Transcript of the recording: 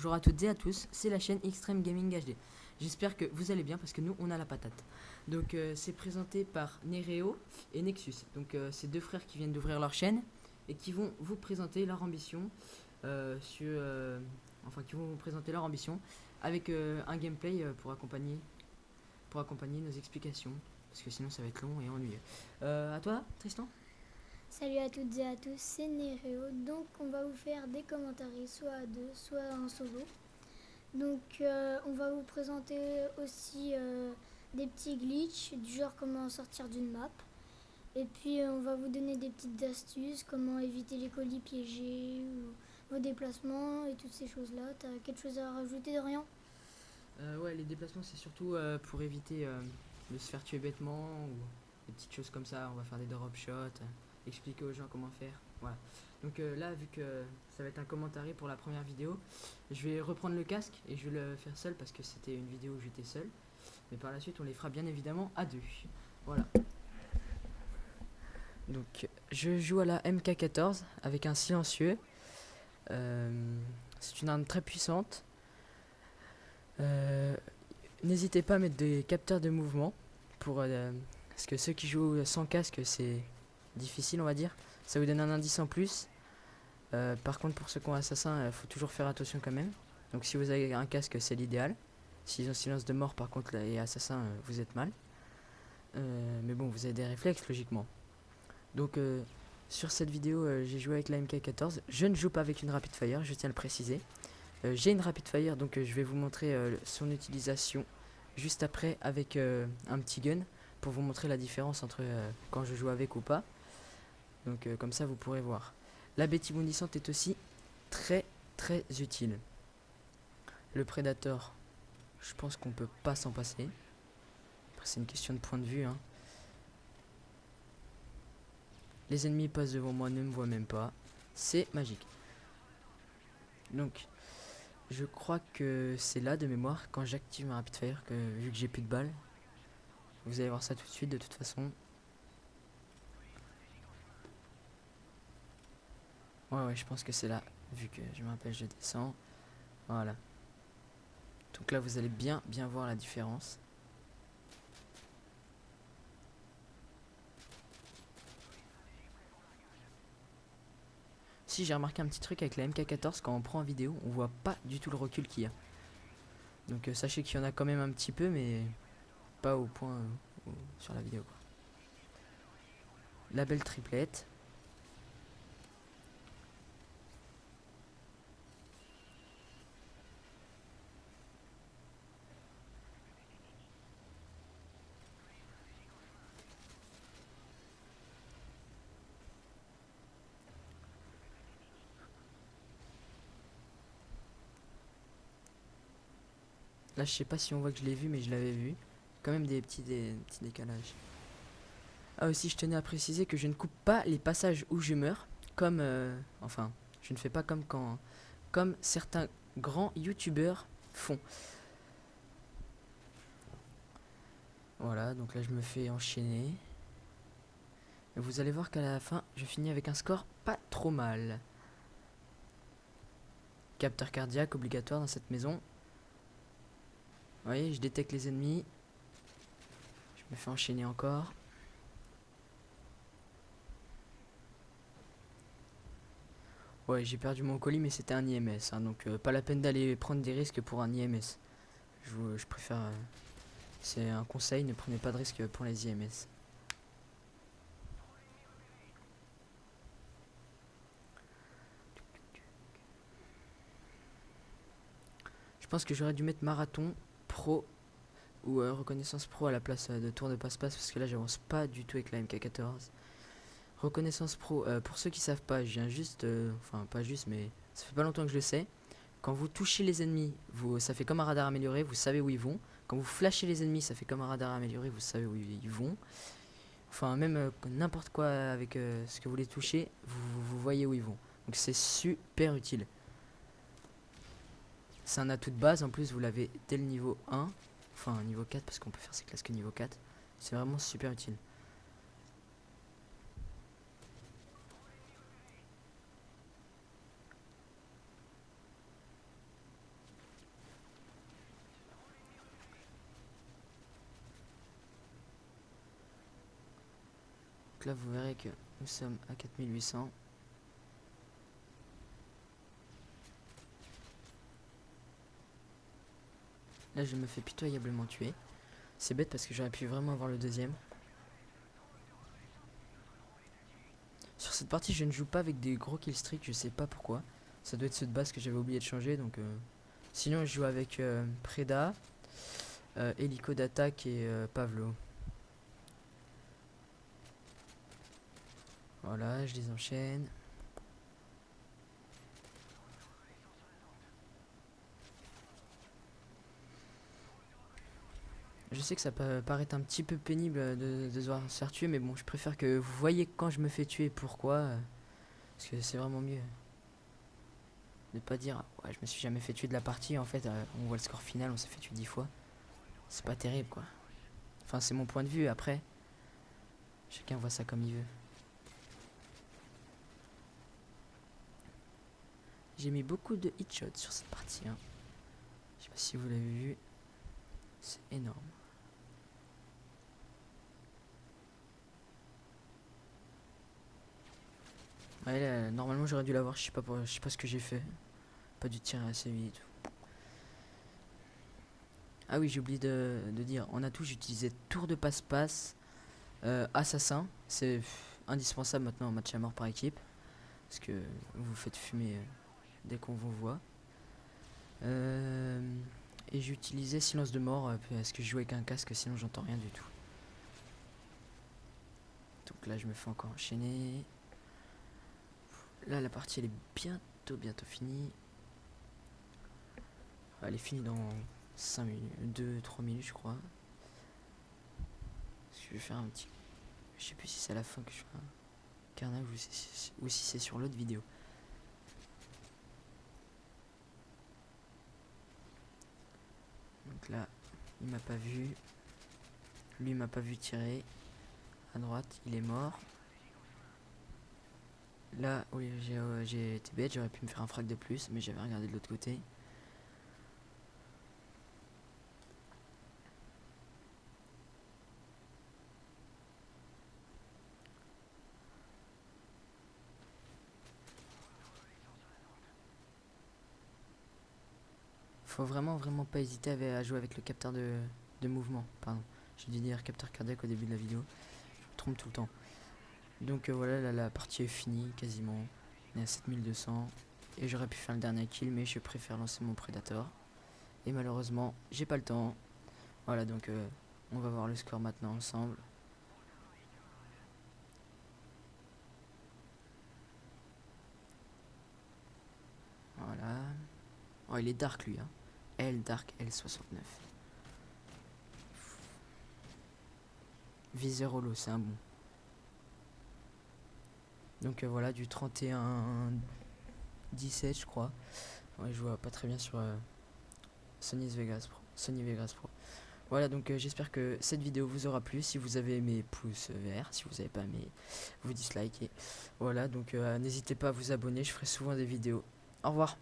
bonjour à toutes et à tous, c'est la chaîne Extreme Gaming HD. J'espère que vous allez bien parce que nous on a la patate. Donc c'est présenté par Nereo et Nexus. Donc c'est deux frères qui viennent d'ouvrir leur chaîne et qui vont vous présenter leur ambition qui vont vous présenter leur ambition avec un gameplay pour accompagner nos explications parce que sinon ça va être long et ennuyeux. À toi Tristan? Salut à toutes et à tous, c'est Nereo. Donc on va vous faire des commentaires soit à deux, soit en solo. Donc on va vous présenter aussi des petits glitches, du genre comment sortir d'une map. Et puis on va vous donner des petites astuces, comment éviter les colis piégés, ou vos déplacements et toutes ces choses-là. T'as quelque chose à rajouter, Dorian? Ouais, les déplacements c'est surtout pour éviter de se faire tuer bêtement ou des petites choses comme ça. On va faire des drop shots, expliquer aux gens comment faire. Voilà. Donc là, vu que ça va être un commentaire pour la première vidéo, je vais reprendre le casque et je vais le faire seul parce que c'était une vidéo où j'étais seul. Mais par la suite, on les fera bien évidemment à deux. Voilà. Donc je joue à la MK14 avec un silencieux. C'est une arme très puissante. N'hésitez pas à mettre des capteurs de mouvement parce que ceux qui jouent sans casque c'est difficile on va dire. Ça vous donne un indice en plus. Par contre pour ceux qui ont assassin il faut toujours faire attention quand même. Donc si vous avez un casque c'est l'idéal. S'ils ont silence de mort par contre et assassin vous êtes mal. Mais bon vous avez des réflexes logiquement. Donc sur cette vidéo j'ai joué avec la MK14. Je ne joue pas avec une rapid fire, je tiens à le préciser. J'ai une rapid fire donc je vais vous montrer son utilisation juste après avec un petit gun pour vous montrer la différence entre quand je joue avec ou pas. Donc comme ça vous pourrez voir. La béquille bondissante est aussi très utile. Le Predator, je pense qu'on peut pas s'en passer. Après c'est une question de point de vue hein. Les ennemis passent devant moi, ne me voient même pas. C'est magique. Donc je crois que c'est là de mémoire quand j'active ma rapid fire que vu que j'ai plus de balles. Vous allez voir ça tout de suite de toute façon. Ouais je pense que c'est là. Vu que je me rappelle je descends. Voilà. Donc là vous allez bien voir la différence. Si j'ai remarqué un petit truc avec la MK14 quand on prend en vidéo on voit pas du tout le recul qu'il y a. Donc sachez qu'il y en a quand même un petit peu mais pas au point sur la vidéo quoi. La belle triplette. Là je sais pas si on voit que je l'ai vu mais je l'avais vu. Quand même des petits décalages. Ah aussi je tenais à préciser que je ne coupe pas les passages où je meurs. Comme je ne fais pas comme certains grands youtubeurs font. Voilà donc là je me fais enchaîner. Et vous allez voir qu'à la fin je finis avec un score pas trop mal. Capteur cardiaque obligatoire dans cette maison. Vous voyez, je détecte les ennemis. Je me fais enchaîner encore. Ouais, j'ai perdu mon colis, mais c'était un IMS. Hein, donc, pas la peine d'aller prendre des risques pour un IMS. Je préfère... c'est un conseil, ne prenez pas de risques pour les IMS. Je pense que j'aurais dû mettre marathon pro ou reconnaissance pro à la place de tour de passe-passe parce que là j'avance pas du tout avec la MK14. Reconnaissance pro, pour ceux qui savent pas, je viens juste, enfin pas juste mais ça fait pas longtemps que je le sais. Quand vous touchez les ennemis, ça fait comme un radar amélioré, vous savez où ils vont. Quand vous flashez les ennemis, ça fait comme un radar amélioré, vous savez où ils vont. Enfin même n'importe quoi avec ce que vous les touchez, vous voyez où ils vont. Donc c'est super utile. C'est un atout de base, en plus vous l'avez dès le niveau 1. Enfin niveau 4 parce qu'on peut faire ces classes que niveau 4. C'est vraiment super utile. Donc là vous verrez que nous sommes à 4800. Là je me fais pitoyablement tuer. C'est bête parce que j'aurais pu vraiment avoir le deuxième. Sur cette partie je ne joue pas avec des gros killstreaks, je sais pas pourquoi. Ça doit être ceux de base que j'avais oublié de changer donc sinon je joue avec Preda, Helico d'attaque et Pavlo. Voilà, je les enchaîne. Je sais que ça peut paraître un petit peu pénible de devoir se faire tuer, mais bon, je préfère que vous voyez quand je me fais tuer pourquoi. Parce que c'est vraiment mieux. De pas dire, ouais, je me suis jamais fait tuer de la partie, en fait, on voit le score final, on s'est fait tuer 10 fois. C'est pas terrible, quoi. Enfin, c'est mon point de vue, après, chacun voit ça comme il veut. J'ai mis beaucoup de headshots sur cette partie, hein. Je sais pas si vous l'avez vu. C'est énorme. Ouais, là, normalement j'aurais dû l'avoir, je sais pas ce que j'ai fait. Pas dû tirer assez vite. Ah oui, j'ai oublié de dire, en atout j'utilisais tour de passe-passe, assassin, c'est indispensable maintenant en match à mort par équipe. Parce que vous vous faites fumer dès qu'on vous voit. Et j'utilisais silence de mort parce que je jouais avec un casque, sinon j'entends rien du tout. Donc là je me fais encore enchaîner. Là la partie elle est bientôt finie. Elle est finie dans 5 minutes, 2-3 minutes je crois. Parce que je vais faire un petit... Je sais plus si c'est à la fin que je fais un carnage ou si c'est sur l'autre vidéo. Donc là, il m'a pas vu. Lui m'a pas vu tirer. À droite, il est mort. Là, oui, j'ai été bête, j'aurais pu me faire un frag de plus, mais j'avais regardé de l'autre côté. Faut vraiment pas hésiter à jouer avec le capteur de mouvement. Pardon, j'ai dû dire capteur cardiaque au début de la vidéo. Je me trompe tout le temps. Donc voilà, là, la partie est finie quasiment. On est à 7200. Et j'aurais pu faire le dernier kill, mais je préfère lancer mon Predator. Et malheureusement, j'ai pas le temps. Voilà, donc on va voir le score maintenant ensemble. Voilà. Oh, il est dark lui, hein. Dark L69. Viseur holo, c'est un bon. Donc voilà, du 31-17 je crois. Ouais, je vois pas très bien sur Sony Vegas Pro. Voilà, donc j'espère que cette vidéo vous aura plu. Si vous avez aimé, pouce vert. Si vous n'avez pas aimé, vous dislikez. Voilà, donc n'hésitez pas à vous abonner, je ferai souvent des vidéos. Au revoir.